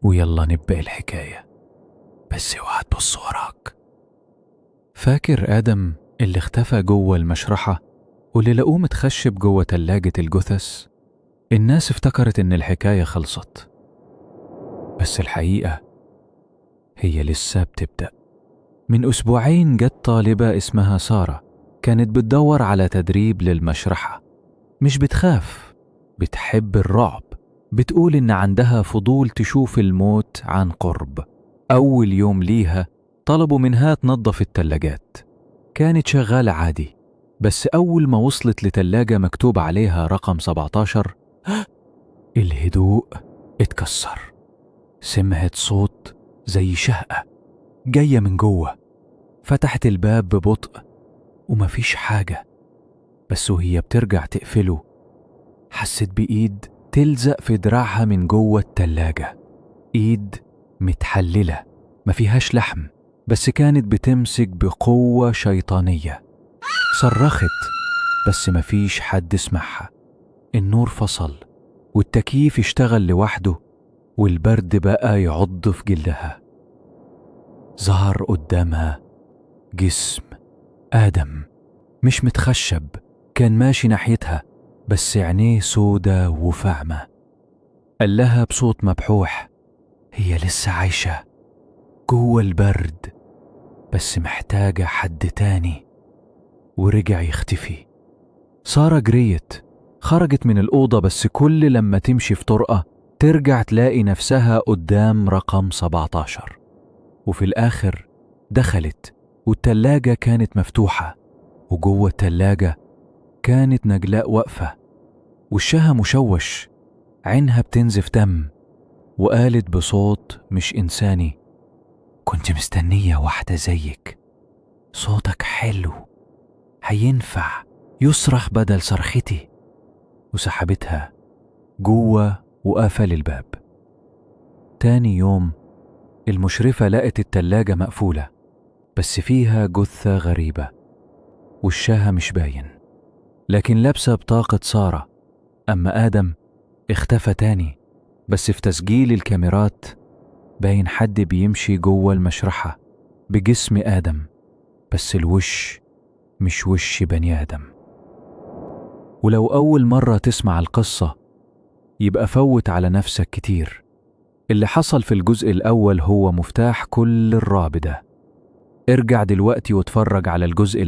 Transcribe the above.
ويلا نبدأ الحكاية، بس اوعى تبص وراك. فاكر آدم اللي اختفى جوه المشرحة واللي لقوه متخشب جوه تلاجة الجثث؟ الناس افتكرت إن الحكاية خلصت، بس الحقيقة هي لسه بتبدأ. من أسبوعين جت طالبة اسمها سارة، كانت بتدور على تدريب للمشرحة. مش بتخاف، بتحب الرعب. بتقول إن عندها فضول تشوف الموت عن قرب. أول يوم ليها طلبوا منها تنظف التلاجات. كانت شغالة عادي، بس أول ما وصلت لتلاجة مكتوب عليها رقم 17 الهدوء اتكسر. سمعت صوت زي شهقة جاية من جوه. فتحت الباب ببطء ومفيش حاجة، بس وهي بترجع تقفله حست بإيد تلزق في دراعها من جوه التلاجة. إيد متحللة ما فيهاش لحم، بس كانت بتمسك بقوة شيطانية. صرخت بس مفيش حد سمعها. النور فصل والتكييف اشتغل لوحده، والبرد بقى يعض في جلدها. ظهر قدامها جسم آدم، مش متخشب، كان ماشي ناحيتها بس عينيه سودة وفعمة. قال لها بصوت مبحوح هي لسه عايشة جوه البرد، بس محتاجة حد تاني. ورجع يختفي. سارة جريت، خرجت من الأوضة، بس كل لما تمشي في طرقة ترجع تلاقي نفسها قدام رقم 17. وفي الآخر دخلت والتلاجة كانت مفتوحة، وجوه التلاجة كانت نجلاء واقفة، وشها مشوش، عينها بتنزف دم، وقالت بصوت مش إنساني: كنت مستنية واحدة زيك، صوتك حلو، هينفع يصرخ بدل صرختي. وسحبتها جوه وقفل الباب. تاني يوم المشرفة لقت التلاجة مقفولة، بس فيها جثة غريبة، وشها مش باين، لكن لابسة بطاقة سارة. أما آدم اختفى تاني، بس في تسجيل الكاميرات باين حد بيمشي جوه المشرحة بجسم آدم، بس الوش مش وش بني آدم. ولو أول مرة تسمع القصة يبقى فوت على نفسك كتير. اللي حصل في الجزء الأول هو مفتاح كل الرعب ده. ارجع دلوقتي واتفرج على الجزء